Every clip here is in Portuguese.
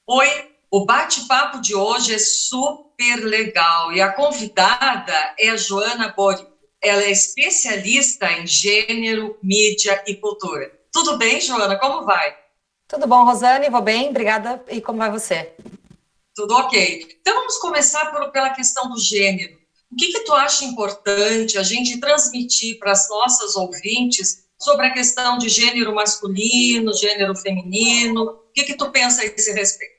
Oi, o bate-papo de hoje é super legal e a convidada é a Joana Bori. Ela é especialista em gênero, mídia e cultura. Tudo bem, Joana? Como vai? Tudo bom, Rosane? Vou bem, obrigada. E como vai você? Tudo ok. Então vamos começar pela questão do gênero. O que tu acha importante a gente transmitir para as nossas ouvintes sobre a questão de gênero masculino, gênero feminino? O que tu pensa a esse respeito?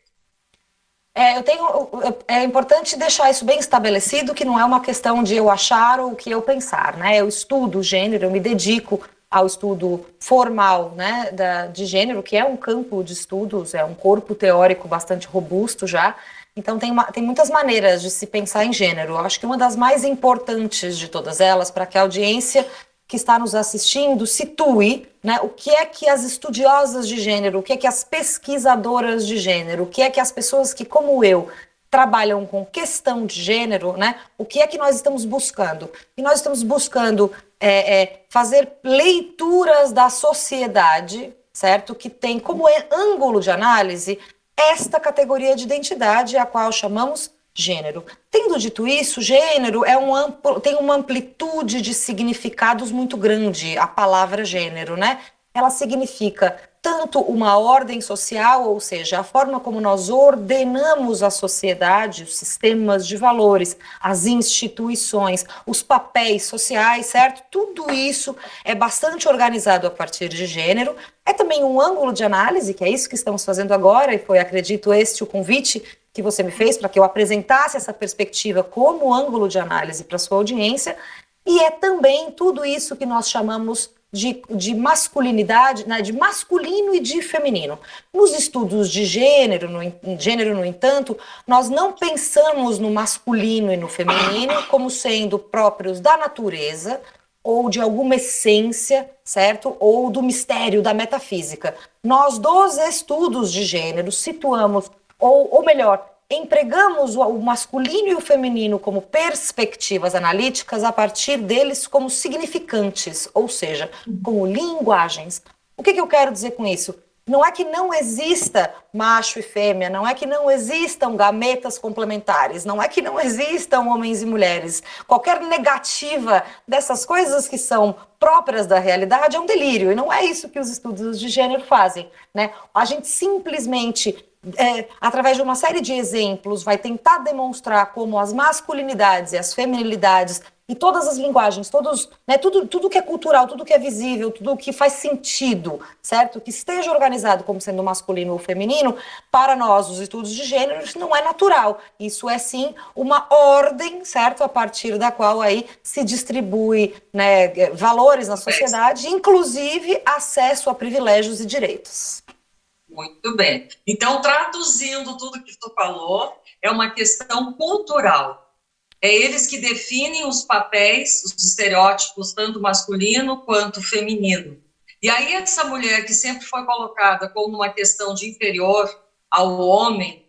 É importante deixar isso bem estabelecido, que não é uma questão de eu achar ou o que eu pensar, né? Eu estudo gênero, eu me dedico ao estudo formal, né, de gênero, que é um campo de estudos, é um corpo teórico bastante robusto já. Então tem muitas maneiras de se pensar em gênero. Eu acho que uma das mais importantes de todas elas, para que a audiência que está nos assistindo situe, né, o que é que as estudiosas de gênero, o que é que as pesquisadoras de gênero, o que é que as pessoas que, como eu, trabalham com questão de gênero, né, o que é que nós estamos buscando? E nós estamos buscando fazer leituras da sociedade, certo? Que tem como ângulo de análise esta categoria de identidade, a qual chamamos gênero. Tendo dito isso, gênero tem uma amplitude de significados muito grande, a palavra gênero, né? Ela significa tanto uma ordem social, ou seja, a forma como nós ordenamos a sociedade, os sistemas de valores, as instituições, os papéis sociais, certo? Tudo isso é bastante organizado a partir de gênero. É também um ângulo de análise, que é isso que estamos fazendo agora, e foi, acredito, este o convite que você me fez para que eu apresentasse essa perspectiva como ângulo de análise para sua audiência, e é também tudo isso que nós chamamos de masculinidade, né, de masculino e de feminino. Nos estudos de gênero, no entanto, nós não pensamos no masculino e no feminino como sendo próprios da natureza ou de alguma essência, certo? Ou do mistério da metafísica. Nós, dos estudos de gênero, situamos, ou melhor, empregamos o masculino e o feminino como perspectivas analíticas a partir deles como significantes, ou seja, como linguagens. O que eu quero dizer com isso? Não é que não exista macho e fêmea, não é que não existam gametas complementares, não é que não existam homens e mulheres. Qualquer negativa dessas coisas que são próprias da realidade é um delírio, e não é isso que os estudos de gênero fazem, né? A gente simplesmente através de uma série de exemplos, vai tentar demonstrar como as masculinidades e as feminilidades e todas as linguagens, tudo que é cultural, tudo que é visível, tudo que faz sentido, certo? Que esteja organizado como sendo masculino ou feminino, para nós, os estudos de gênero, isso não é natural. Isso é sim uma ordem, certo? A partir da qual aí se distribui, né, valores na sociedade, inclusive acesso a privilégios e direitos. Muito bem. Então, traduzindo tudo que tu falou, é uma questão cultural. É eles que definem os papéis, os estereótipos, tanto masculino quanto feminino. E aí essa mulher que sempre foi colocada como uma questão de inferior ao homem,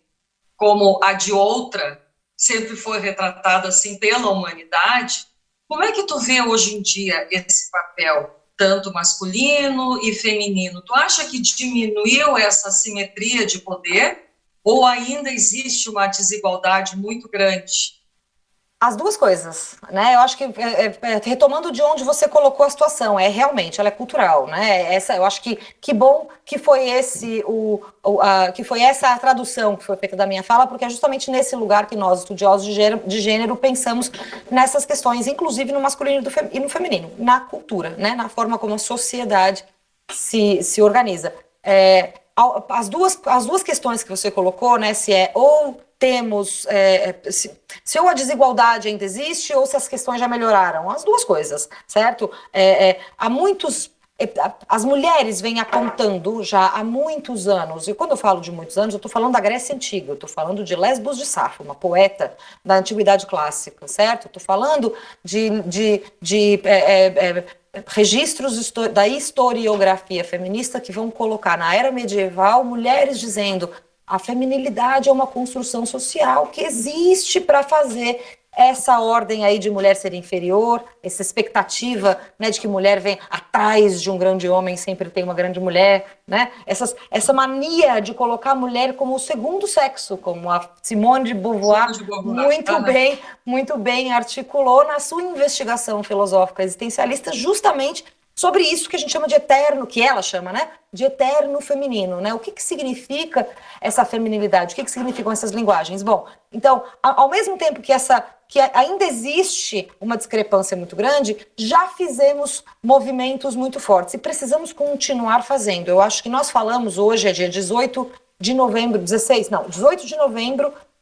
como a de outra, sempre foi retratada assim pela humanidade. Como é que tu vê hoje em dia esse papel, tanto masculino e feminino? Tu acha que diminuiu essa simetria de poder ou ainda existe uma desigualdade muito grande? As duas coisas, né? Eu acho que retomando de onde você colocou a situação, realmente ela é cultural, né? Essa, eu acho que bom que foi que foi essa a tradução que foi feita da minha fala, porque é justamente nesse lugar que nós estudiosos de gênero pensamos nessas questões, inclusive no masculino e no feminino, na cultura, né? Na forma como a sociedade se organiza. As duas questões que você colocou, né? Se é ou temos se ou a desigualdade ainda existe ou se as questões já melhoraram, as duas coisas, certo? Há muitos as mulheres vêm apontando já há muitos anos, e quando eu falo de muitos anos, eu estou falando da Grécia Antiga, eu estou falando de Lesbos de Safo, uma poeta da Antiguidade Clássica, certo? Estou falando de registros da historiografia feminista que vão colocar na era medieval mulheres dizendo a feminilidade é uma construção social que existe para fazer essa ordem aí de mulher ser inferior, essa expectativa, né, de que mulher vem atrás de um grande homem, sempre tem uma grande mulher, né? Essa mania de colocar a mulher como o segundo sexo, como a Simone de Beauvoir muito bem articulou na sua investigação filosófica existencialista, justamente sobre isso que a gente chama de eterno, que ela chama, né, de eterno feminino, né? O que significa essa feminilidade? O que significam essas linguagens? Bom, então, ao mesmo tempo que ainda existe uma discrepância muito grande, já fizemos movimentos muito fortes e precisamos continuar fazendo. Eu acho que nós falamos hoje, é dia 18 de novembro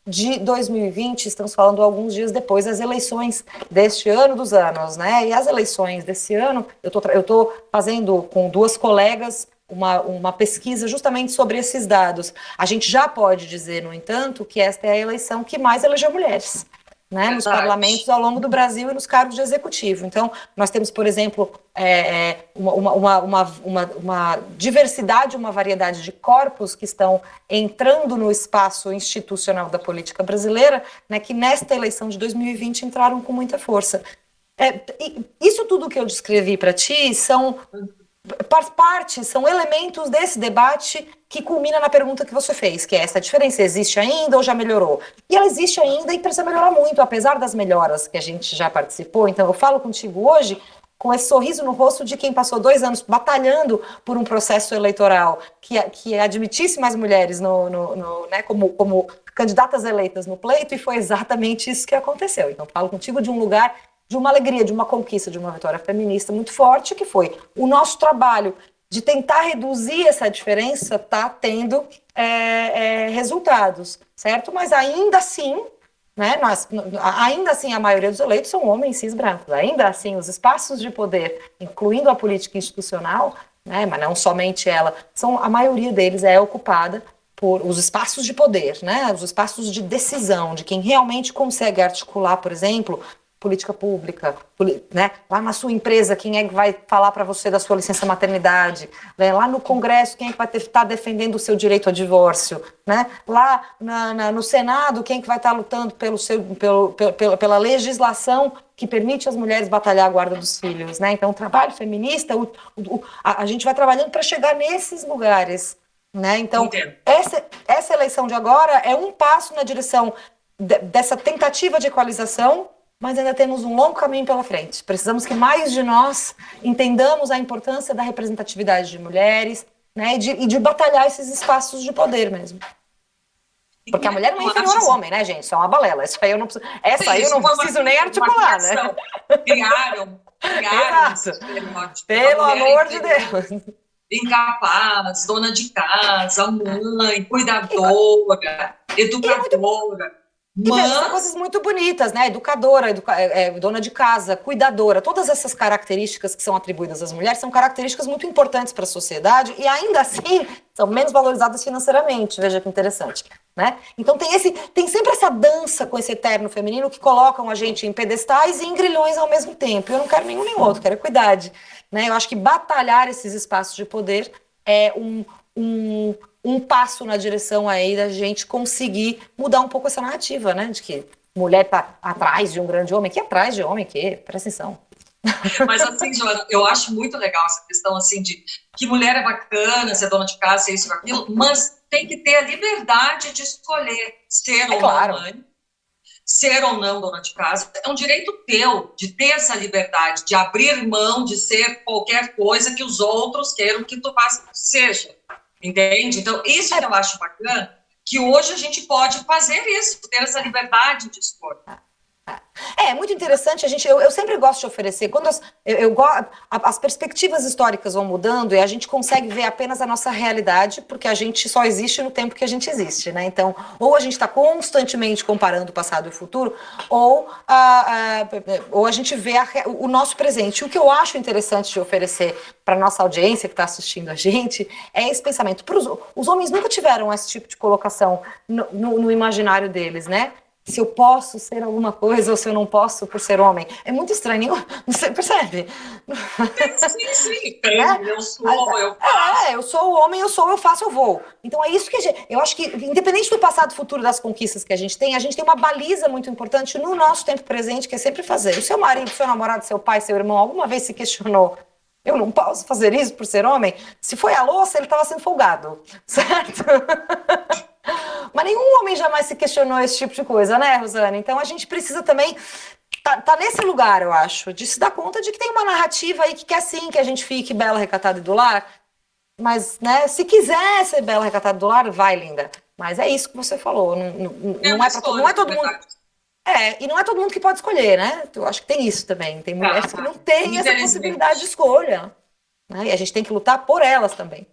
de 2020, estamos falando alguns dias depois das eleições deste ano dos anos, né? E as eleições desse ano, eu tô fazendo com duas colegas uma pesquisa justamente sobre esses dados. A gente já pode dizer, no entanto, que esta é a eleição que mais elegeu mulheres, né, nos parlamentos ao longo do Brasil e nos cargos de executivo. Então, nós temos, por exemplo, uma diversidade, uma variedade de corpos que estão entrando no espaço institucional da política brasileira, né, que nesta eleição de 2020 entraram com muita força. Isso tudo que eu descrevi para ti são elementos desse debate que culmina na pergunta que você fez, que é: essa diferença existe ainda ou já melhorou? E ela existe ainda e precisa melhorar muito, apesar das melhoras que a gente já participou. Então eu falo contigo hoje com esse sorriso no rosto de quem passou 2 anos batalhando por um processo eleitoral que admitisse mais mulheres né, como candidatas eleitas no pleito, e foi exatamente isso que aconteceu. Então falo contigo de um lugar de uma alegria, de uma conquista, de uma vitória feminista muito forte, que foi o nosso trabalho de tentar reduzir essa diferença, está tendo resultados, certo? Mas ainda assim, né, ainda assim a maioria dos eleitos são homens cis brancos, ainda assim os espaços de poder, incluindo a política institucional, né, mas não somente ela, a maioria deles é ocupada por os espaços de poder, né, os espaços de decisão, de quem realmente consegue articular, por exemplo, política pública, né? Lá na sua empresa, quem é que vai falar para você da sua licença maternidade? Né? Lá no Congresso, quem é que vai estar defendendo o seu direito a divórcio? Né? Lá no Senado, quem é que vai estar lutando pela legislação que permite às mulheres batalhar a guarda dos filhos? Né? Então, o trabalho feminista, a gente vai trabalhando para chegar nesses lugares. Né? Então, essa eleição de agora é um passo na direção dessa tentativa de equalização, mas ainda temos um longo caminho pela frente. Precisamos que mais de nós entendamos a importância da representatividade de mulheres, né, e de batalhar esses espaços de poder mesmo. Porque a mulher não é inferior ao homem, né, gente? Isso é uma balela. Essa aí eu não preciso nem articular, né? Criaram pelo amor de Deus. Incapaz, dona de casa, mãe, cuidadora, educadora. Mas são coisas muito bonitas, né? Educadora, dona de casa, cuidadora, todas essas características que são atribuídas às mulheres são características muito importantes para a sociedade e ainda assim são menos valorizadas financeiramente. Veja que interessante, né? Então tem sempre essa dança com esse eterno feminino que colocam a gente em pedestais e em grilhões ao mesmo tempo. Eu não quero nenhum nem outro, quero equidade, né? Eu acho que batalhar esses espaços de poder é um passo na direção aí da gente conseguir mudar um pouco essa narrativa, né? De que mulher tá atrás de um grande homem. Que atrás de homem, que? Presta atenção. Mas assim, Joana, eu acho muito legal essa questão assim de que mulher é bacana, ser dona de casa, ser isso ou aquilo, mas tem que ter a liberdade de escolher ser ou não mãe, ser ou não dona de casa. É um direito teu de ter essa liberdade, de abrir mão de ser qualquer coisa que os outros queiram que tu faça, seja. Entende? Então, isso que eu acho bacana, que hoje a gente pode fazer isso, ter essa liberdade de escolha. É muito interessante, eu sempre gosto de oferecer, quando as perspectivas históricas vão mudando e a gente consegue ver apenas a nossa realidade, porque a gente só existe no tempo que a gente existe, né? Então, ou a gente está constantemente comparando o passado e o futuro, ou a gente vê o nosso presente. O que eu acho interessante de oferecer para a nossa audiência que está assistindo a gente é esse pensamento. Os homens nunca tiveram esse tipo de colocação no imaginário deles, né? se eu posso ser alguma coisa ou se eu não posso por ser homem. É muito estranho, você percebe? Sim, sim, Né? tem, eu sou, eu faço. Eu sou o homem, eu faço, eu vou. Então é isso que eu acho que, independente do passado e futuro das conquistas que a gente tem uma baliza muito importante no nosso tempo presente, que é sempre fazer. O seu marido, seu namorado, seu pai, seu irmão, alguma vez se questionou: eu não posso fazer isso por ser homem? Se foi a louça, ele estava sendo folgado, certo? Mas nenhum homem jamais se questionou esse tipo de coisa, né, Rosane? Então a gente precisa também tá nesse lugar, eu acho, de se dar conta de que tem uma narrativa aí que quer sim que a gente fique bela, recatada e do lar, mas, né, se quiser ser bela, recatada e do lar, vai, linda. Mas é isso que você falou, É não uma é não é escolha, na todo mundo. verdade. E não é todo mundo que pode escolher, né? Eu acho que tem isso também. Tem mulheres que não têm essa possibilidade de Infelizmente. escolha, né? E a gente tem que lutar por elas também.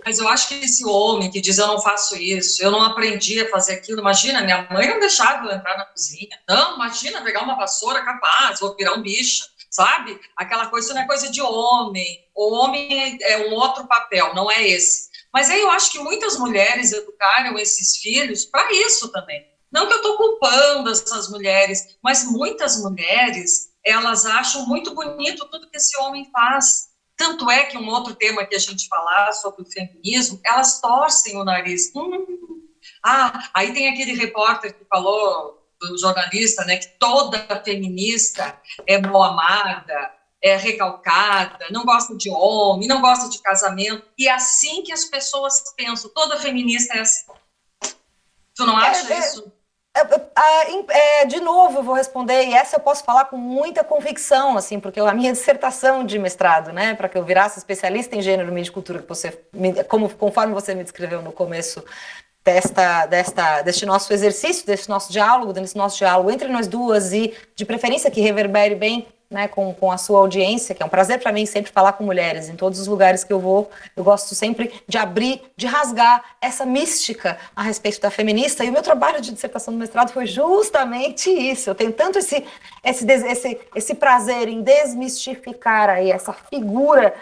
Mas eu acho que esse homem que diz eu não faço isso, eu não aprendi a fazer aquilo, imagina, minha mãe não deixava eu entrar na cozinha. Não, imagina pegar uma vassoura capaz, vou virar um bicho, sabe? Aquela coisa, isso não é coisa de homem. O homem é um outro papel, não é esse. Mas aí eu acho que muitas mulheres educaram esses filhos para isso também. Não que eu estou culpando essas mulheres, mas muitas mulheres, elas acham muito bonito tudo que esse homem faz. Tanto é que um outro tema que a gente falar sobre o feminismo, elas torcem o nariz. Aí tem aquele repórter que falou, do jornalista, né, que toda feminista é mal amada, é recalcada, não gosta de homem, não gosta de casamento. E é assim que as pessoas pensam. Toda feminista é assim. Tu não É, acha é, isso? De novo, eu vou responder, e essa eu posso falar com muita convicção, assim, porque a minha dissertação de mestrado, né, para que eu virasse especialista em gênero, mídia e cultura, que conforme você me descreveu no começo deste nosso exercício, desse nosso diálogo entre nós duas e, de preferência, que reverbere bem, né, com a sua audiência, que é um prazer para mim sempre falar com mulheres em todos os lugares que eu vou. Eu gosto sempre de abrir, de rasgar essa mística a respeito da feminista, e o meu trabalho de dissertação do mestrado foi justamente isso. Eu tenho tanto esse prazer em desmistificar aí essa figura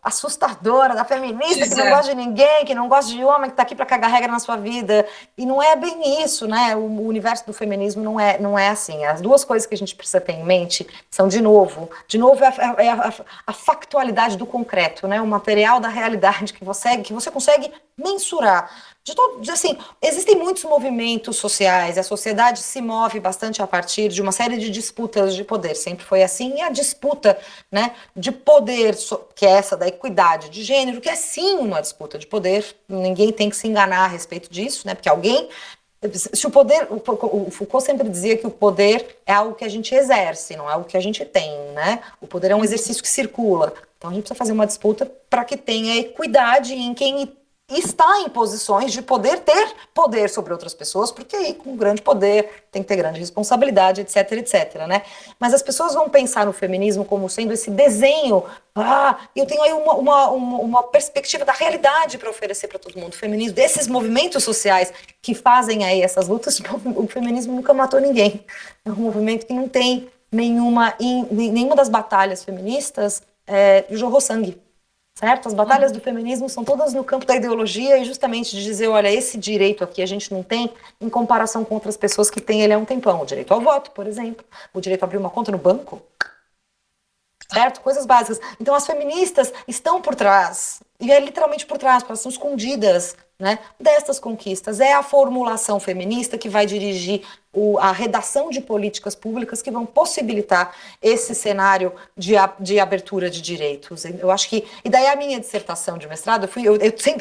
assustadora da feminista que Pois não é. gosta de ninguém, que não gosta de homem, que está aqui para cagar regra na sua vida. E não é bem isso, né? O universo do feminismo não é assim. As duas coisas que a gente precisa ter em mente são, de novo a factualidade do concreto, né? O material da realidade que você consegue mensurar. Assim, existem muitos movimentos sociais, a sociedade se move bastante a partir de uma série de disputas de poder, sempre foi assim, e a disputa, né, de poder, que é essa da equidade de gênero, que é sim uma disputa de poder, ninguém tem que se enganar a respeito disso, né, porque alguém, se o poder, o Foucault sempre dizia que o poder é algo que a gente exerce, não é algo que a gente tem, né, o poder é um exercício que circula, então a gente precisa fazer uma disputa para que tenha equidade em quem está em posições de poder ter poder sobre outras pessoas, porque aí com grande poder tem que ter grande responsabilidade, etc, etc, né? Mas as pessoas vão pensar no feminismo como sendo esse desenho, eu tenho aí uma perspectiva da realidade para oferecer para todo mundo. O feminismo, desses movimentos sociais que fazem aí essas lutas, o feminismo nunca matou ninguém. É um movimento que não tem nenhuma das batalhas feministas jorrou sangue. Certo? As batalhas do feminismo são todas no campo da ideologia e justamente de dizer, olha, esse direito aqui a gente não tem em comparação com outras pessoas que têm ele há um tempão. O direito ao voto, por exemplo. O direito a abrir uma conta no banco. Certo? Coisas básicas. Então as feministas estão por trás, e é literalmente por trás, porque elas são escondidas, né, destas conquistas. É a formulação feminista que vai dirigir a redação de políticas públicas que vão possibilitar esse cenário de abertura de direitos. Eu acho que. E daí a minha dissertação de mestrado,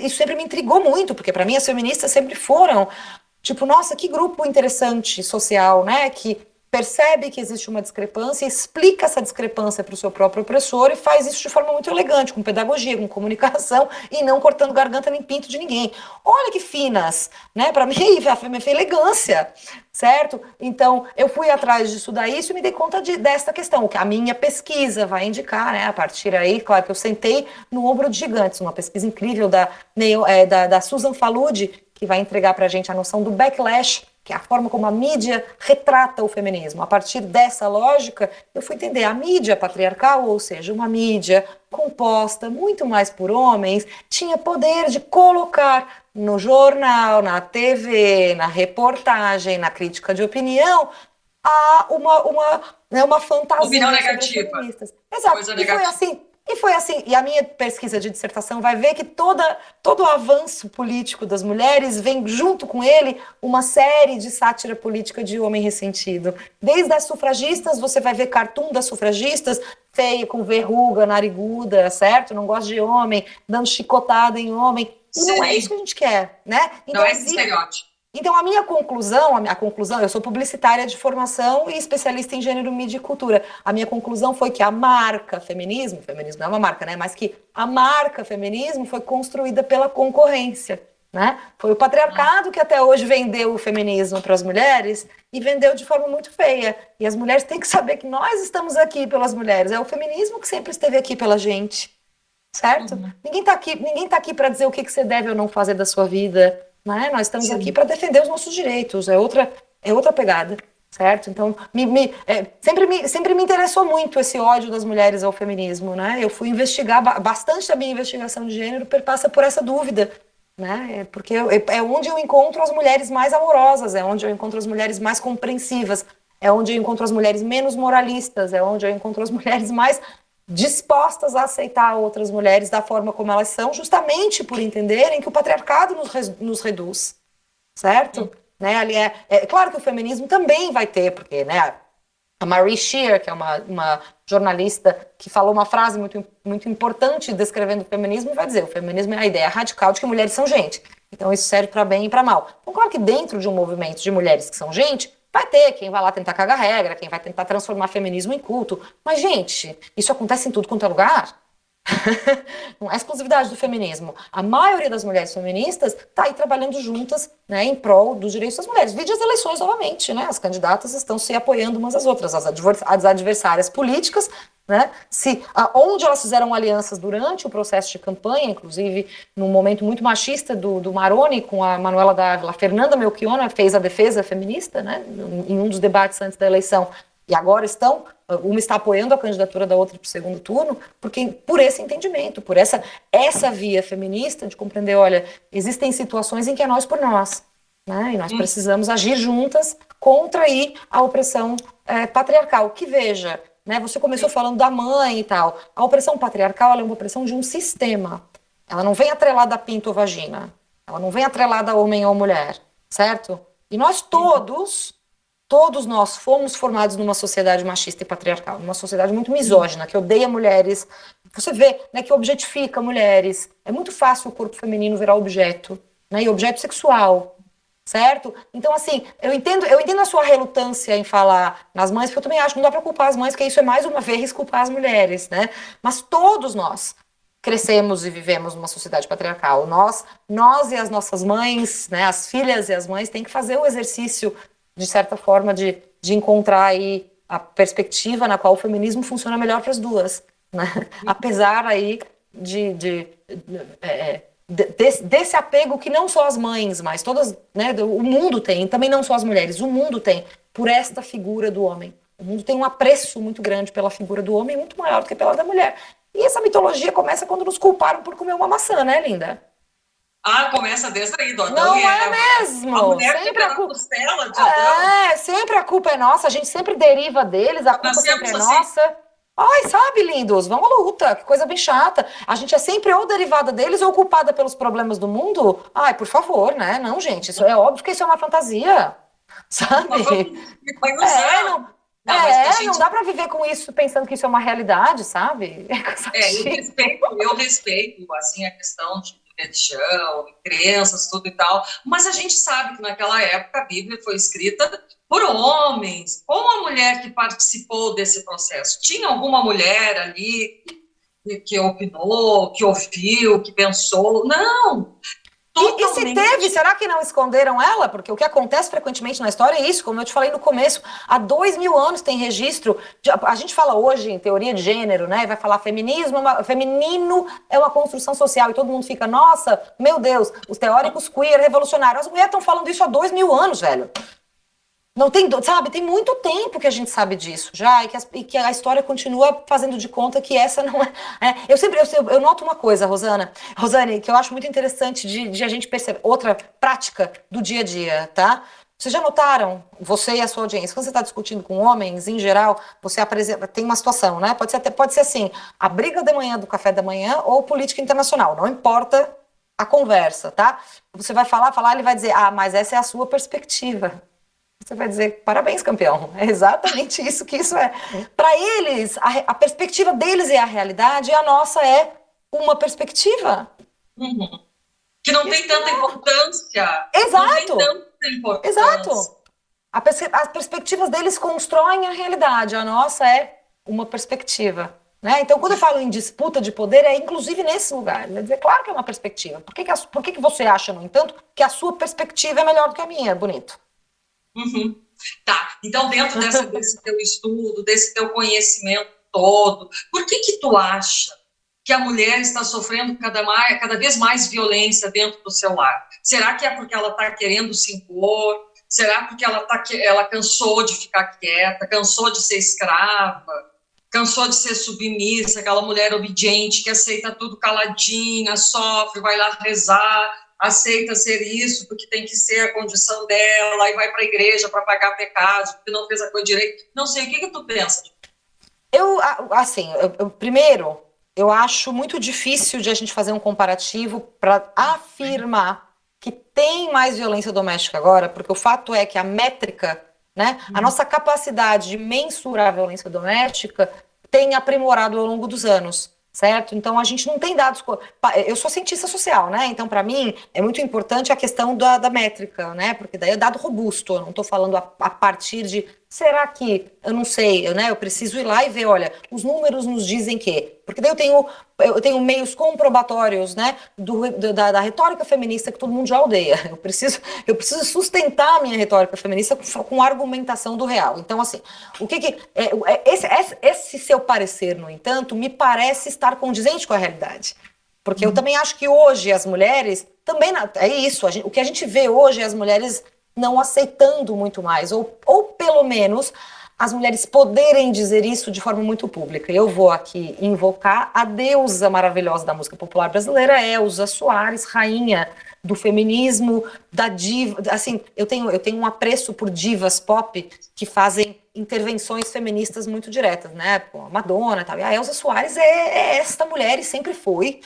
isso sempre me intrigou muito, porque para mim as feministas sempre foram. Tipo, nossa, que grupo interessante social, né? Que percebe que existe uma discrepância, explica essa discrepância para o seu próprio opressor e faz isso de forma muito elegante, com pedagogia, com comunicação e não cortando garganta nem pinto de ninguém. Olha que finas, né? Para mim, foi elegância, certo? Então, eu fui atrás de estudar isso e me dei conta desta questão, o que a minha pesquisa vai indicar, né? A partir aí, claro que eu sentei no ombro de gigantes, uma pesquisa incrível da Susan Faludi, que vai entregar para a gente a noção do backlash, que é a forma como a mídia retrata o feminismo. A partir dessa lógica, eu fui entender a mídia patriarcal, ou seja, uma mídia composta muito mais por homens, tinha poder de colocar no jornal, na TV, na reportagem, na crítica de opinião, há uma fantasia opinião sobre negativa. feministas. Exato. Coisa E negativa. foi assim. E a minha pesquisa de dissertação vai ver que todo o avanço político das mulheres vem junto com ele uma série de sátira política de homem ressentido. Desde as sufragistas, você vai ver cartoon das sufragistas, feia, com verruga, nariguda, certo? Não gosta de homem, dando chicotada em homem. E não é isso que a gente quer, né? Então, não é esse estereótipo. Então, a minha conclusão, eu sou publicitária de formação e especialista em gênero, mídia e cultura. A minha conclusão foi que a marca feminismo não é uma marca, né? Mas que a marca feminismo foi construída pela concorrência, né? Foi o patriarcado que até hoje vendeu o feminismo para as mulheres e vendeu de forma muito feia. E as mulheres têm que saber que nós estamos aqui pelas mulheres. É o feminismo que sempre esteve aqui pela gente, certo? Uhum. Ninguém tá aqui para dizer o que você deve ou não fazer da sua vida. Né? Nós estamos aqui para defender os nossos direitos, é outra pegada, certo? Então, sempre me interessou muito esse ódio das mulheres ao feminismo, né? Eu fui investigar, bastante da minha investigação de gênero passa por essa dúvida, né? Porque é onde eu encontro as mulheres mais amorosas, é onde eu encontro as mulheres mais compreensivas, é onde eu encontro as mulheres menos moralistas, é onde eu encontro as mulheres mais dispostas a aceitar outras mulheres da forma como elas são, justamente por entenderem que o patriarcado nos reduz, certo? Né? Ali é claro que o feminismo também vai ter, porque, né, a Marie Scheer, que é uma jornalista que falou uma frase muito, muito importante descrevendo o feminismo, vai dizer, o feminismo é a ideia radical de que mulheres são gente. Então isso serve para bem e para mal. Então, claro que dentro de um movimento de mulheres que são gente, vai ter quem vai lá tentar cagar regra, quem vai tentar transformar feminismo em culto. Mas, gente, isso acontece em tudo quanto é lugar. Não é exclusividade do feminismo. A maioria das mulheres feministas está aí trabalhando juntas, né, em prol dos direitos das mulheres. Vide as eleições novamente, né? As candidatas estão se apoiando umas às outras, as adversárias políticas, né? Onde elas fizeram alianças durante o processo de campanha, inclusive num momento muito machista do Maroni com a Manuela Dávila, a Fernanda Melchiona fez a defesa feminista, né, em um dos debates antes da eleição. E agora uma está apoiando a candidatura da outra para o segundo turno, por esse entendimento, por essa via feminista de compreender, olha, existem situações em que é nós por nós, né? E nós precisamos agir juntas contra aí a opressão patriarcal. Que veja, né, você começou falando da mãe e tal, a opressão patriarcal ela é uma opressão de um sistema, ela não vem atrelada a pinto ou vagina, ela não vem atrelada a homem ou mulher, certo? E nós todos nós fomos formados numa sociedade machista e patriarcal, numa sociedade muito misógina, que odeia mulheres. Você vê, né, que objetifica mulheres. É muito fácil o corpo feminino virar objeto, né, e objeto sexual, certo? Então, assim, eu entendo a sua relutância em falar nas mães, porque eu também acho que não dá para culpar as mães, porque isso é mais uma vez culpar as mulheres, né? Mas todos nós crescemos e vivemos numa sociedade patriarcal. Nós e as nossas mães, né, as filhas e as mães, têm que fazer o exercício de certa forma, de encontrar aí a perspectiva na qual o feminismo funciona melhor para as duas, né? Apesar aí desse apego que não só as mães, mas todas, né, o mundo tem, também não só as mulheres, o mundo tem por esta figura do homem. O mundo tem um apreço muito grande pela figura do homem, muito maior do que pela da mulher. E essa mitologia começa quando nos culparam por comer uma maçã, né, linda? Começa desde aí, do Adão não e Eva. Mesmo. A mulher sempre a costela de Adão. Sempre a culpa é nossa, a gente sempre deriva deles, a culpa sempre é nossa. Assim. Ai, sabe, lindos, vamos à luta, que coisa bem chata. A gente é sempre ou derivada deles ou culpada pelos problemas do mundo. Ai, por favor, né? Não, gente, isso é óbvio que isso é uma fantasia, sabe? Não dá pra viver com isso pensando que isso é uma realidade, sabe? Eu respeito, assim, a questão de religião, crenças, tudo e tal, mas a gente sabe que naquela época a Bíblia foi escrita por homens. Como a mulher que participou desse processo? Tinha alguma mulher ali que opinou, que ouviu, que pensou? Não! E se teve, será que não esconderam ela? Porque o que acontece frequentemente na história é isso, como eu te falei no começo, há 2000 anos tem registro, a gente fala hoje em teoria de gênero, né, vai falar feminismo, feminino é uma construção social, e todo mundo fica, nossa, meu Deus, os teóricos queer revolucionários, as mulheres estão falando isso há 2000 anos, velho. Não tem, sabe, tem muito tempo que a gente sabe disso já, e que a história continua fazendo de conta que essa não é. Eu noto uma coisa, Rosane, que eu acho muito interessante de a gente perceber, outra prática do dia a dia, tá? Vocês já notaram, você e a sua audiência, quando você está discutindo com homens, em geral, você apresenta, tem uma situação, né? Pode ser assim, a briga da manhã do café da manhã ou política internacional, não importa a conversa, tá? Você vai falar, ele vai dizer, mas essa é a sua perspectiva. Você vai dizer, parabéns, campeão. É exatamente isso que isso é. Para eles, a perspectiva deles é a realidade e a nossa é uma perspectiva. Uhum. Que não tem tanta importância. Exato. Não tem tanta importância. Exato. As perspectivas deles constroem a realidade, a nossa é uma perspectiva. Né? Então, quando eu falo em disputa de poder, é inclusive nesse lugar. Quer dizer, claro que é uma perspectiva. Por que você acha, no entanto, que a sua perspectiva é melhor do que a minha? Bonito. Uhum. Tá, então dentro desse teu estudo, desse teu conhecimento todo, por que tu acha que a mulher está sofrendo cada vez mais violência dentro do seu lar? Será que é porque ela está querendo se impor? Será porque ela cansou de ficar quieta, cansou de ser escrava, cansou de ser submissa, aquela mulher obediente que aceita tudo caladinha, sofre, vai lá rezar, aceita ser isso porque tem que ser a condição dela, aí vai para a igreja para pagar pecados, porque não fez a coisa direito. Não sei, o que tu pensa? Primeiro, eu acho muito difícil de a gente fazer um comparativo para afirmar que tem mais violência doméstica agora, porque o fato é que a métrica, né, a nossa capacidade de mensurar a violência doméstica tem aprimorado ao longo dos anos. Certo? Então, a gente não tem dados... Eu sou cientista social, né? Então, para mim, é muito importante a questão da métrica, né? Porque daí é dado robusto, eu não estou falando a partir de... Será que... Eu não sei, né? Eu preciso ir lá e ver, olha, os números nos dizem que... Porque daí eu tenho meios comprobatórios, né? Da retórica feminista que todo mundo já odeia. Eu preciso sustentar a minha retórica feminista com argumentação do real. Então, assim, esse seu parecer, no entanto, me parece estar condizente com a realidade. Porque eu também acho que hoje as mulheres, também é isso, o que a gente vê hoje é as mulheres não aceitando muito mais, ou pelo menos as mulheres poderem dizer isso de forma muito pública. Eu vou aqui invocar a deusa maravilhosa da música popular brasileira, Elza Soares, rainha do feminismo, da diva, assim, eu tenho um apreço por divas pop que fazem intervenções feministas muito diretas, né? A Madonna, tal. E a Elza Soares é esta mulher e sempre foi.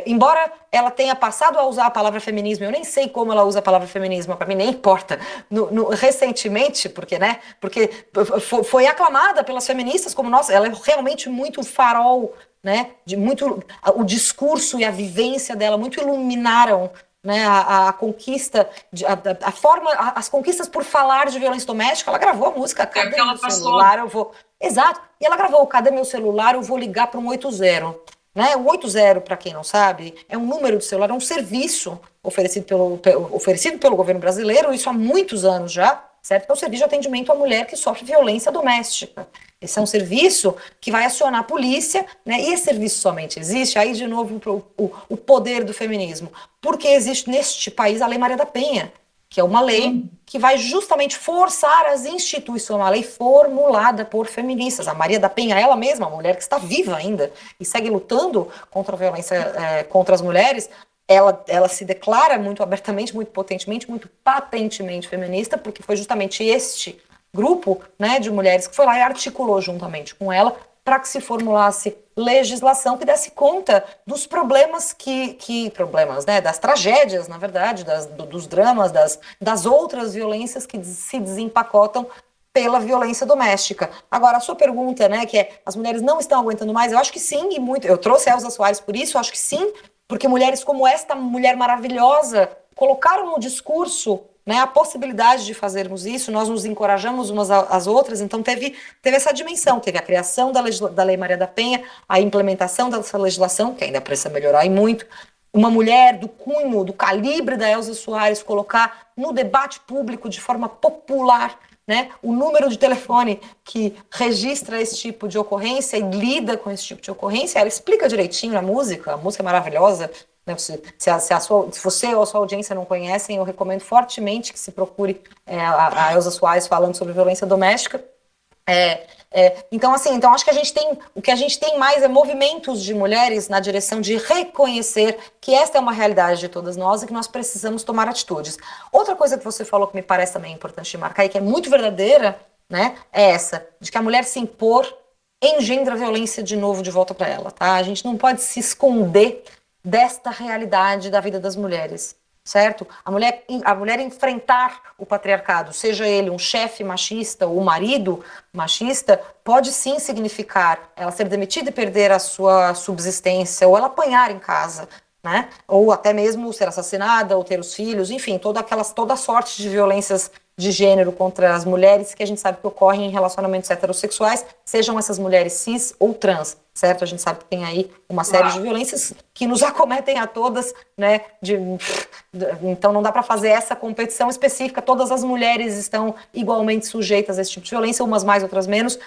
Embora ela tenha passado a usar a palavra feminismo, eu nem sei como ela usa a palavra feminismo, para mim nem importa, recentemente, porque foi aclamada pelas feministas como, nossa, ela é realmente muito farol, né, o discurso e a vivência dela muito iluminaram, né, a conquista, a forma, as conquistas por falar de violência doméstica. Ela gravou a música, cadê meu celular, eu vou... Exato, e ela gravou, cadê meu celular, eu vou ligar para um 80. Né? O 80, para quem não sabe, é um número de celular, é um serviço oferecido pelo governo brasileiro, isso há muitos anos já, certo? É um serviço de atendimento à mulher que sofre violência doméstica. Esse é um serviço que vai acionar a polícia, né? E esse serviço somente existe, aí de novo o poder do feminismo, porque existe neste país a Lei Maria da Penha, que é uma lei que vai justamente forçar as instituições, uma lei formulada por feministas. A Maria da Penha, ela mesma, a mulher que está viva ainda e segue lutando contra a violência contra as mulheres, ela se declara muito abertamente, muito potentemente, muito patentemente feminista, porque foi justamente este grupo, né, de mulheres que foi lá e articulou juntamente com ela para que se formulasse legislação que desse conta dos problemas problemas, né, das tragédias, na verdade, dos dramas, das outras violências que se desempacotam pela violência doméstica. Agora, a sua pergunta, né, que é, as mulheres não estão aguentando mais, eu acho que sim, e muito, eu trouxe a Elza Soares por isso, eu acho que sim, porque mulheres como esta mulher maravilhosa colocaram no discurso, né, a possibilidade de fazermos isso, nós nos encorajamos umas às outras, então teve essa dimensão, teve a criação da Lei Maria da Penha, a implementação dessa legislação, que ainda precisa melhorar e muito, uma mulher do cunho, do calibre da Elza Soares, colocar no debate público de forma popular, né, o número de telefone que registra esse tipo de ocorrência e lida com esse tipo de ocorrência, ela explica direitinho a música é maravilhosa, né? Se você ou a sua audiência não conhecem, eu recomendo fortemente que se procure a Elza Soares falando sobre violência doméstica. Então, assim, então acho que o que a gente tem mais é movimentos de mulheres na direção de reconhecer que esta é uma realidade de todas nós e que nós precisamos tomar atitudes. Outra coisa que você falou que me parece também importante de marcar e que é muito verdadeira, né, é essa, de que a mulher se impor engendra violência de novo de volta para ela, tá? A gente não pode se esconder desta realidade da vida das mulheres. Certo? A mulher enfrentar o patriarcado, seja ele um chefe machista ou um marido machista, pode sim significar ela ser demitida e perder a sua subsistência, ou ela apanhar em casa, né? Ou até mesmo ser assassinada, ou ter os filhos, enfim, toda sorte de violências de gênero contra as mulheres que a gente sabe que ocorrem em relacionamentos heterossexuais, sejam essas mulheres cis ou trans, certo? A gente sabe que tem aí uma série de violências que nos acometem a todas, né? Então não dá para fazer essa competição específica, todas as mulheres estão igualmente sujeitas a esse tipo de violência, umas mais, outras menos,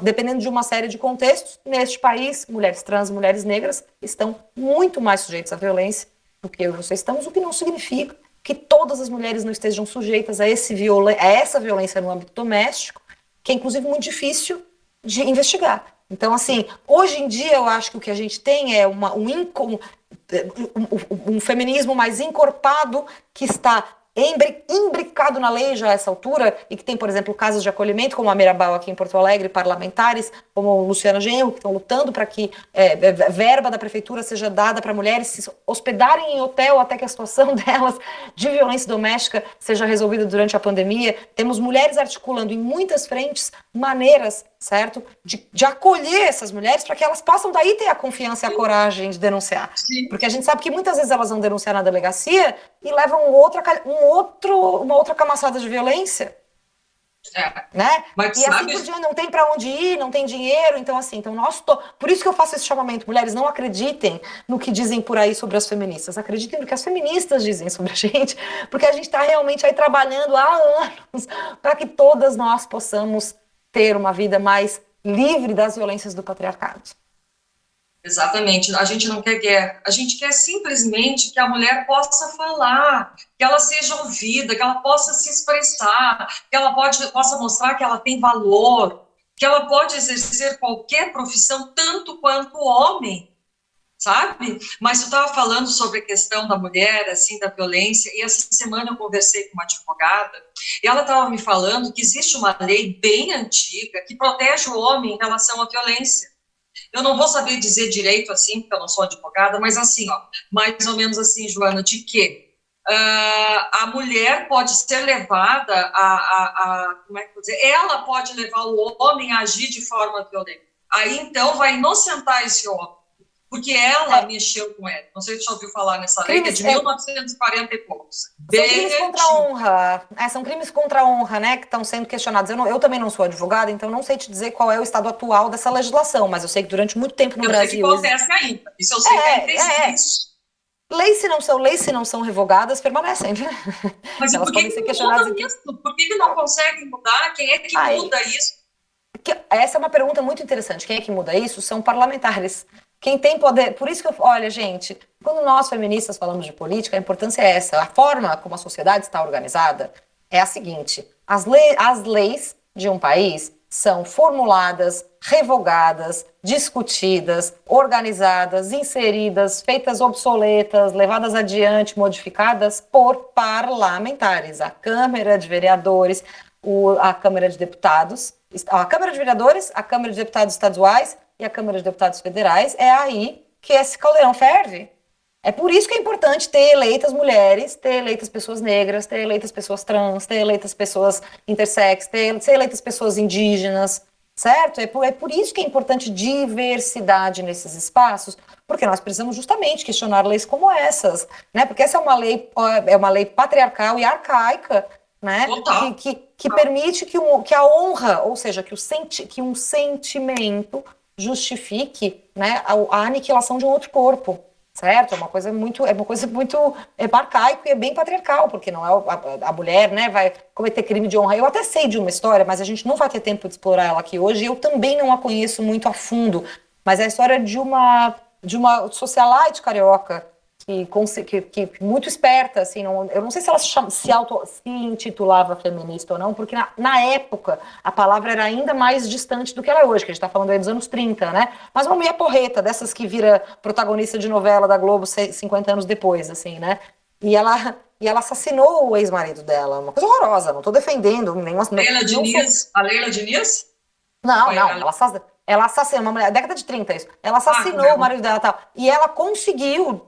dependendo de uma série de contextos. Neste país, mulheres trans, mulheres negras estão muito mais sujeitas à violência do que eu e você estamos, o que não significa que todas as mulheres não estejam sujeitas a essa violência no âmbito doméstico, que é inclusive muito difícil de investigar. Então, assim, hoje em dia eu acho que o que a gente tem é um feminismo mais encorpado que está imbricado na lei já a essa altura e que tem, por exemplo, casos de acolhimento, como a Mirabal aqui em Porto Alegre, parlamentares, como Luciana Genro, que estão lutando para que verba da prefeitura seja dada para mulheres se hospedarem em hotel até que a situação delas de violência doméstica seja resolvida durante a pandemia. Temos mulheres articulando em muitas frentes maneiras, certo, de acolher essas mulheres para que elas possam daí ter a confiança e a coragem de denunciar. Sim. Porque a gente sabe que muitas vezes elas vão denunciar na delegacia e levam uma outra camaçada de violência. Né? Mas e assim por diante, não tem para onde ir, não tem dinheiro, então assim, por isso que eu faço esse chamamento, mulheres, não acreditem no que dizem por aí sobre as feministas, acreditem no que as feministas dizem sobre a gente, porque a gente está realmente aí trabalhando há anos para que todas nós possamos ter uma vida mais livre das violências do patriarcado. Exatamente, a gente não quer guerra, a gente quer simplesmente que a mulher possa falar, que ela seja ouvida, que ela possa se expressar, que ela possa mostrar que ela tem valor, que ela pode exercer qualquer profissão tanto quanto o homem, sabe? Mas eu estava falando sobre a questão da mulher, assim, da violência, e essa semana eu conversei com uma advogada, e ela estava me falando que existe uma lei bem antiga que protege o homem em relação à violência. Eu não vou saber dizer direito assim, porque eu não sou advogada, mas assim, ó, mais ou menos assim, Joana, de que a mulher pode ser levada como é que eu vou dizer? Ela pode levar o homem a agir de forma violenta. Aí, então, vai inocentar esse homem, porque ela mexeu com ele. Não sei se você já ouviu falar nessa lei, que é de 1940 e poucos. São crimes contra a honra. São crimes contra a honra, né, que estão sendo questionados. Eu também não sou advogada, então não sei te dizer qual é o estado atual dessa legislação, mas eu sei que durante muito tempo no Brasil... Eu sei que acontece ainda. Isso eu sei que ainda existe. Leis, se não são revogadas, permanecem. Mas elas podem ser questionadas. Por que não conseguem mudar? Quem é que muda isso? Essa é uma pergunta muito interessante. Quem é que muda isso? São parlamentares. Quem tem poder... Por isso que olha, gente, quando nós feministas falamos de política, a importância é essa. A forma como a sociedade está organizada é a seguinte. As leis de um país são formuladas, revogadas, discutidas, organizadas, inseridas, feitas obsoletas, levadas adiante, modificadas por parlamentares. A Câmara de Vereadores, a Câmara de Deputados, a Câmara de Vereadores, a Câmara de Deputados estaduais e a Câmara de Deputados federais. É aí que esse caldeirão ferve. É por isso que é importante ter eleitas mulheres, ter eleitas pessoas negras, ter eleitas pessoas trans, ter eleitas pessoas intersex, ter eleitas pessoas indígenas, certo? É por isso que é importante diversidade nesses espaços, porque nós precisamos justamente questionar leis como essas, né? Porque essa é uma lei patriarcal e arcaica, né? Que permite que a honra, ou seja, que um sentimento justifique, né, a aniquilação de um outro corpo. Certo? É uma coisa muito arcaico e é bem patriarcal, porque não é a mulher, né, vai cometer crime de honra. Eu até sei de uma história, mas a gente não vai ter tempo de explorar ela aqui hoje, e eu também não a conheço muito a fundo, mas é a história de uma socialite carioca, que muito esperta, assim, eu não sei se ela se intitulava feminista ou não, porque na época a palavra era ainda mais distante do que ela é hoje, que a gente está falando aí dos anos 30, né? Mas uma mulher porreta, dessas que vira protagonista de novela da Globo 50 anos depois, assim, né? E ela assassinou o ex-marido dela, uma coisa horrorosa, não estou defendendo nenhuma... A Leila Diniz? Não, ela assassinou uma mulher, década de 30 isso. Ela assassinou o marido dela e tal. E ela conseguiu,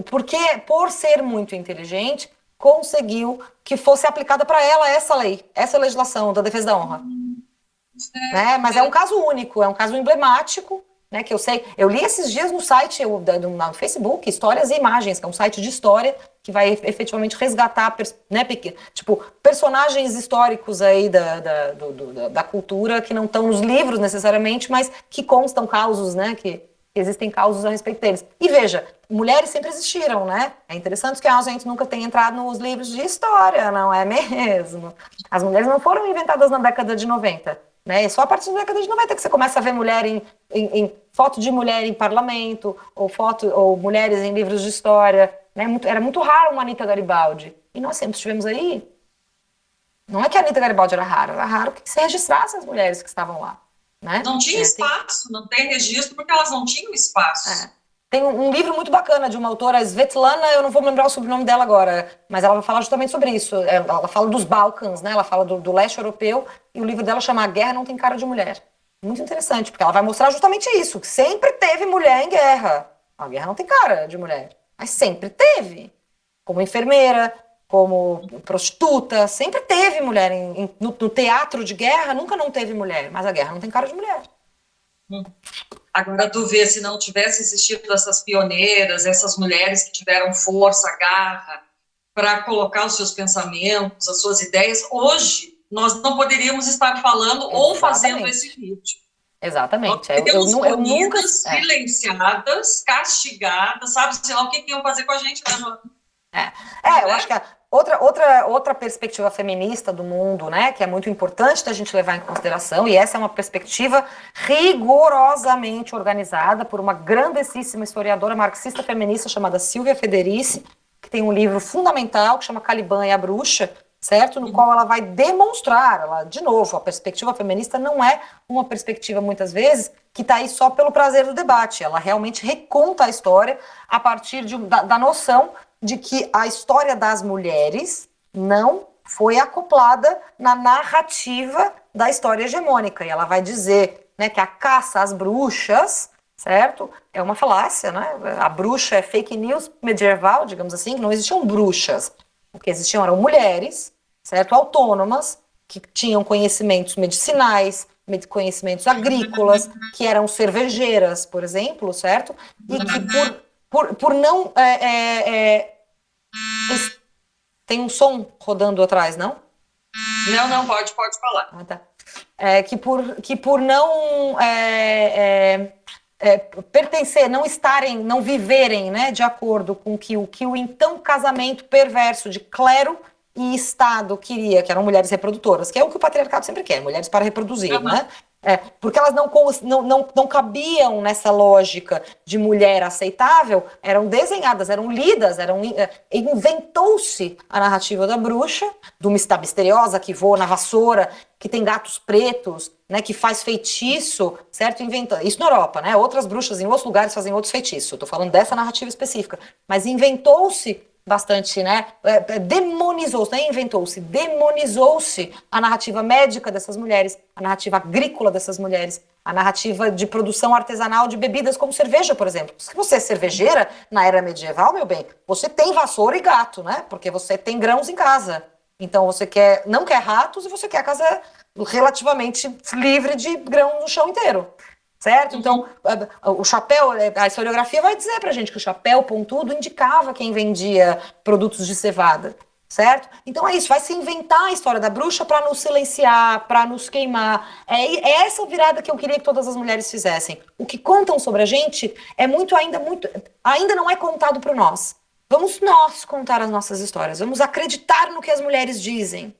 porque por ser muito inteligente, conseguiu que fosse aplicada para ela essa lei, essa legislação da defesa da honra. Né? Mas é um caso único, é um caso emblemático, né, que eu sei. Eu li esses dias no site, no Facebook, Histórias e Imagens, que é um site de história que vai efetivamente resgatar, né, tipo, personagens históricos aí da cultura que não estão nos livros necessariamente, mas que constam causos, né, que existem causos a respeito deles. E veja, mulheres sempre existiram, né? É interessante que a gente nunca tenha entrado nos livros de história, não é mesmo? As mulheres não foram inventadas na década de 90. Né? É só a partir da década de 90 que você começa a ver mulher em foto de mulher em parlamento, ou mulheres em livros de história. Né? Era muito raro uma Anita Garibaldi. E nós sempre estivemos aí. Não é que a Anita Garibaldi era raro que se registrasse as mulheres que estavam lá. Né? Não tinha espaço, não tem registro, porque elas não tinham espaço. Tem um livro muito bacana de uma autora, Svetlana, eu não vou lembrar o sobrenome dela agora, mas ela vai falar justamente sobre isso. Ela fala dos Balcãs, né? Ela fala do leste europeu, e o livro dela chama A Guerra Não Tem Cara de Mulher. Muito interessante, porque ela vai mostrar justamente isso, que sempre teve mulher em guerra. A guerra não tem cara de mulher, mas sempre teve. Como enfermeira, como prostituta, sempre teve mulher. No teatro de guerra, nunca não teve mulher, mas a guerra não tem cara de mulher. Agora tu vê, se não tivesse existido essas pioneiras, essas mulheres que tiveram força, garra, para colocar os seus pensamentos, as suas ideias, hoje nós não poderíamos estar falando ou fazendo esse vídeo. Exatamente. Eu nunca... silenciadas, castigadas, sabe, sei lá o que iam fazer com a gente, né, Joana? Eu acho que outra perspectiva feminista do mundo, né, que é muito importante da gente levar em consideração, e essa é uma perspectiva rigorosamente organizada por uma grandíssima historiadora marxista feminista chamada Silvia Federici, que tem um livro fundamental que chama Caliban e a Bruxa, certo? No qual ela vai demonstrar, de novo, a perspectiva feminista não é uma perspectiva, muitas vezes, que está aí só pelo prazer do debate. Ela realmente reconta a história a partir da noção de que a história das mulheres não foi acoplada na narrativa da história hegemônica. E ela vai dizer, né, que a caça às bruxas, certo? É uma falácia, né? A bruxa é fake news medieval, digamos assim, que não existiam bruxas. O que existiam eram mulheres, certo? Autônomas, que tinham conhecimentos medicinais, conhecimentos agrícolas, que eram cervejeiras, por exemplo, certo? E que por não... Tem um som rodando atrás, não? Não, pode falar. Tá. Que por não pertencer, não viverem, né, de acordo com o que o então casamento perverso de clero e Estado queria, que eram mulheres reprodutoras, que é o que o patriarcado sempre quer, mulheres para reproduzir, né? Porque elas não cabiam nessa lógica de mulher aceitável, eram desenhadas, eram lidas, inventou-se a narrativa da bruxa, de uma está misteriosa que voa na vassoura, que tem gatos pretos, né, que faz feitiço, certo? Isso na Europa, né? Outras bruxas em outros lugares fazem outros feitiços. Estou falando dessa narrativa específica. Mas inventou-se bastante, né? Demonizou-se, nem inventou-se, demonizou-se a narrativa médica dessas mulheres, a narrativa agrícola dessas mulheres, a narrativa de produção artesanal de bebidas como cerveja, por exemplo. Se você é cervejeira na era medieval, meu bem, você tem vassoura e gato, né? Porque você tem grãos em casa. Então você não quer ratos e você quer a casa relativamente livre de grão no chão inteiro. Certo? Então, o chapéu, a historiografia vai dizer pra gente que o chapéu pontudo indicava quem vendia produtos de cevada, certo? Então é isso, vai se inventar a história da bruxa para nos silenciar, para nos queimar. É essa virada que eu queria que todas as mulheres fizessem. O que contam sobre a gente é ainda não é contado por nós. Vamos nós contar as nossas histórias, vamos acreditar no que as mulheres dizem.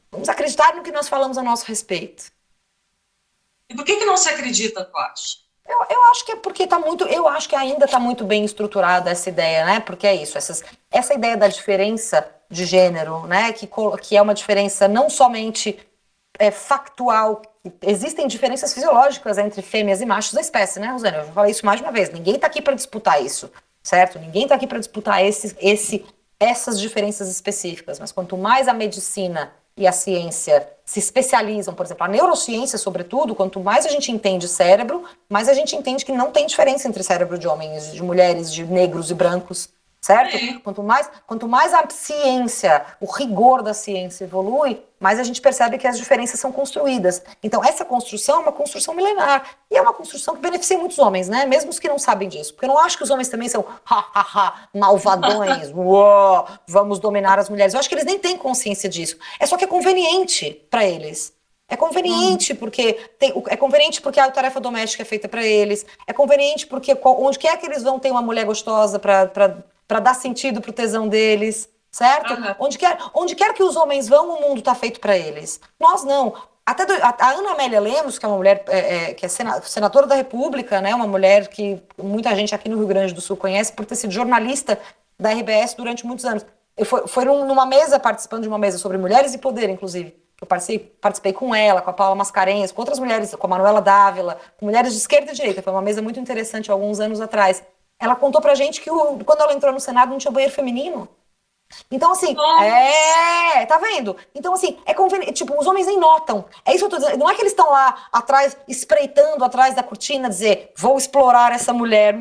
Vamos acreditar no que nós falamos a nosso respeito. E por que não se acredita, tu acha? Eu acho que é porque eu acho que ainda está muito bem estruturada essa ideia, né? Porque é isso, essa ideia da diferença de gênero, né? Que é uma diferença não somente factual, existem diferenças fisiológicas entre fêmeas e machos da espécie, né, Rosana? Eu já falei isso mais de uma vez, ninguém está aqui para disputar isso, certo? Ninguém está aqui para disputar essas diferenças específicas, mas quanto mais a medicina e a ciência se especializam, por exemplo, a neurociência, sobretudo, quanto mais a gente entende cérebro, mais a gente entende que não tem diferença entre cérebro de homens, de mulheres, de negros e brancos, certo? Sim. Quanto mais a ciência, o rigor da ciência evolui, mais a gente percebe que as diferenças são construídas. Então, essa construção é uma construção milenar. E é uma construção que beneficia muitos homens, né? Mesmo os que não sabem disso. Porque eu não acho que os homens também são malvadões, uou, vamos dominar as mulheres. Eu acho que eles nem têm consciência disso. É só que é conveniente para eles. É conveniente porque a tarefa doméstica é feita para eles. É conveniente porque onde quer que eles vão tem uma mulher gostosa para dar sentido pro tesão deles, certo? Aham. Onde quer que os homens vão, o mundo está feito para eles. Nós não. A Ana Amélia Lemos, que é uma mulher que é senadora da República, né? Uma mulher que muita gente aqui no Rio Grande do Sul conhece por ter sido jornalista da RBS durante muitos anos. Foi numa mesa, participando de uma mesa sobre mulheres e poder, inclusive. Eu participei com ela, com a Paula Mascarenhas, com outras mulheres, com a Manuela Dávila, com mulheres de esquerda e direita. Foi uma mesa muito interessante alguns anos atrás. Ela contou pra gente que quando ela entrou no Senado não tinha banheiro feminino. Então, assim, Nossa. tá vendo? Então, assim, é conveniente, tipo, os homens nem notam. É isso que eu tô dizendo. Não é que eles estão lá atrás, espreitando atrás da cortina, dizer, vou explorar essa mulher.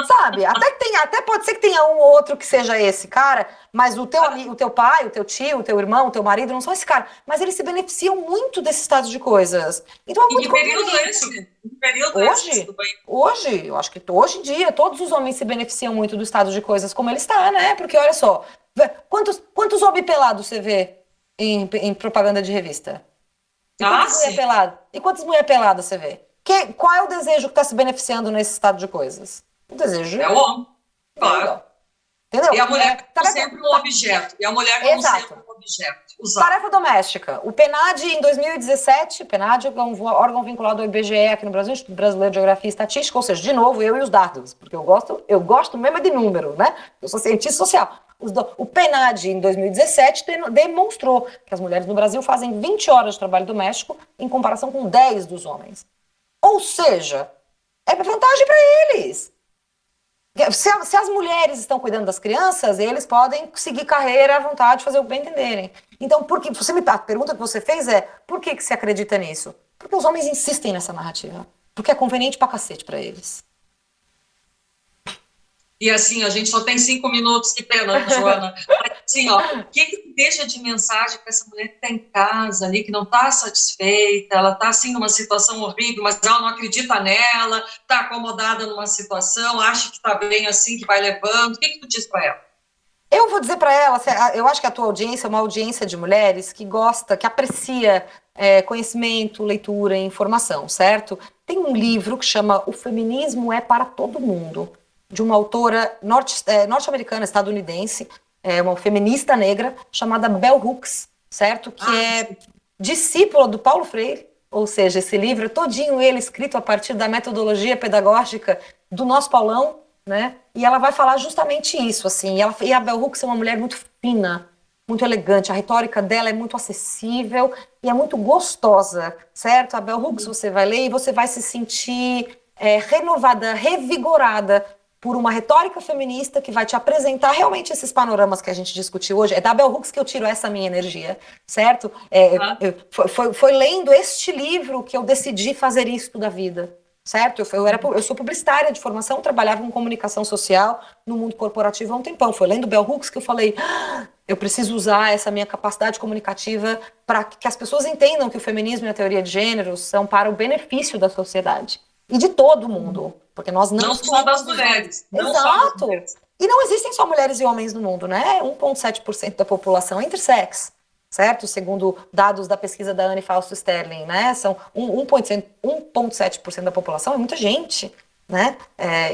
Sabe? Até pode ser que tenha um ou outro que seja esse cara, mas o teu amigo, o teu pai, o teu tio, o teu irmão, o teu marido não são esse cara. Mas eles se beneficiam muito desse estado de coisas. Então é E muito que período é conveniente. esse? Que período é esse do banho? Hoje, eu acho que hoje em dia, todos os homens se beneficiam muito do estado de coisas como ele está, né? Porque olha só, quantos homens pelados você vê em propaganda de revista? E Ah, quantas mulher sim. pelada? E quantas mulher peladas você vê? Qual é o desejo que está se beneficiando nesse estado de coisas? O desejo É o homem, aí, claro. ó. Entendeu? E a mulher como Tarefa, sempre um objeto. E a mulher como sempre exato. um objeto. Usado. Tarefa doméstica. O PNAD, em 2017, PNAD é um órgão vinculado ao IBGE aqui no Brasil, Instituto Brasileiro de Geografia e Estatística, ou seja, de novo, eu e os dados, porque eu gosto mesmo de número, né? Eu sou cientista social. O PNAD, em 2017, demonstrou que as mulheres no Brasil fazem 20 horas de trabalho doméstico em comparação com 10 dos homens. Ou seja, é vantagem para eles. Se as mulheres estão cuidando das crianças, eles podem seguir carreira à vontade, fazer o que bem entenderem. Então, a pergunta que você fez é, por que se acredita nisso? Porque os homens insistem nessa narrativa. Porque é conveniente pra cacete pra eles. E assim, a gente só tem 5 minutos, que pena, Joana. Mas assim, ó, o que deixa de mensagem para essa mulher que está em casa ali, que não está satisfeita, ela está assim numa situação horrível, mas ela não acredita nela, está acomodada numa situação, acha que está bem assim, que vai levando. O que tu diz para ela? Eu vou dizer pra ela, eu acho que a tua audiência é uma audiência de mulheres que gosta, que aprecia conhecimento, leitura e informação, certo? Tem um livro que chama O Feminismo é para Todo Mundo, de uma autora norte-americana, estadunidense, uma feminista negra, chamada Bell Hooks, certo? Que é discípula do Paulo Freire, ou seja, esse livro é todinho ele escrito a partir da metodologia pedagógica do nosso Paulão, né? E ela vai falar justamente isso, assim. E a Bell Hooks é uma mulher muito fina, muito elegante. A retórica dela é muito acessível e é muito gostosa, certo? A Bell Hooks você vai ler e você vai se sentir renovada, revigorada por uma retórica feminista que vai te apresentar realmente esses panoramas que a gente discutiu hoje. É da Bell Hooks que eu tiro essa minha energia, certo? Foi lendo este livro que eu decidi fazer isto da vida, certo? Eu sou publicitária de formação, trabalhava com comunicação social no mundo corporativo há um tempão. Foi lendo Bell Hooks que eu falei, eu preciso usar essa minha capacidade comunicativa para que as pessoas entendam que o feminismo e a teoria de gêneros são para o benefício da sociedade e de todo mundo, porque nós não só das mulheres. Não Exato. só das mulheres. E não existem só mulheres e homens no mundo, né? 1,7% da população é intersex, certo? Segundo dados da pesquisa da Anne Fausto Sterling, né? São 1,7% da população, é muita gente, né?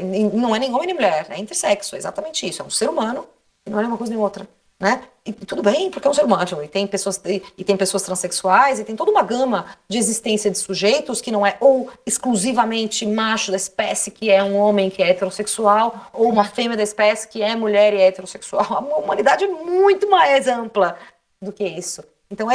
E não é nem homem nem mulher, é intersexo, é exatamente isso. É um ser humano e não é uma coisa nem outra. né? E tudo bem, porque é um ser humano, e tem pessoas transexuais, e tem toda uma gama de existência de sujeitos que não é ou exclusivamente macho da espécie, que é um homem que é heterossexual, ou uma fêmea da espécie que é mulher e é heterossexual. A humanidade é muito mais ampla do que isso. Então,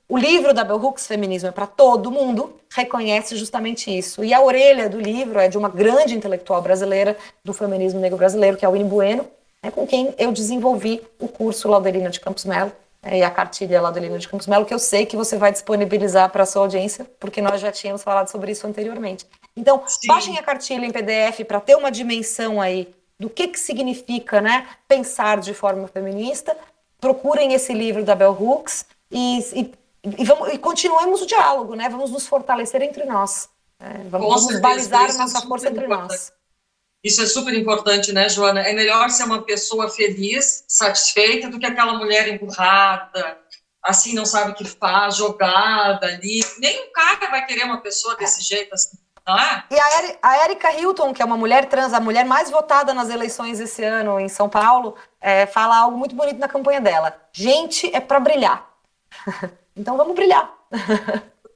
o livro da Bell Hooks, Feminismo é para todo mundo, reconhece justamente isso. E a orelha do livro é de uma grande intelectual brasileira do feminismo negro brasileiro, que é a Winnie Bueno, com quem eu desenvolvi o curso Laudelina de Campos Melo, e a cartilha Laudelina de Campos Melo, que eu sei que você vai disponibilizar para a sua audiência, porque nós já tínhamos falado sobre isso anteriormente. Então, Sim. baixem a cartilha em PDF para ter uma dimensão aí do que significa, né, pensar de forma feminista. Procurem esse livro da Bell Hooks e continuemos o diálogo, né? Vamos nos fortalecer entre nós. Vamos balizar nossa força entre nós. Isso é super importante, né, Joana? É melhor ser uma pessoa feliz, satisfeita, do que aquela mulher empurrada, assim, não sabe o que faz, jogada ali. Nem um cara vai querer uma pessoa desse jeito, assim, não é? E a Erika Hilton, que é uma mulher trans, a mulher mais votada nas eleições esse ano em São Paulo, fala algo muito bonito na campanha dela. Gente, é para brilhar. Então vamos brilhar.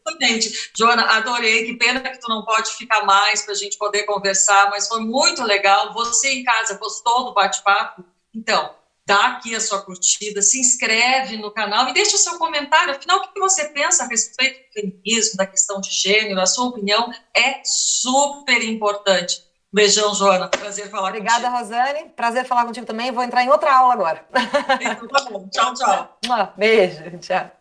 Exatamente. Joana, adorei, que pena que tu não pode ficar mais para a gente poder conversar, mas foi muito legal. Você em casa gostou do bate-papo? Então, dá aqui a sua curtida, se inscreve no canal e deixa o seu comentário. Afinal, o que você pensa a respeito do feminismo, da questão de gênero? A sua opinião é super importante. Beijão, Joana. Prazer falar Obrigada, contigo. Rosane. Prazer falar contigo também. Vou entrar em outra aula agora. Então, tá bom. Tchau, tchau. Beijo. Tchau.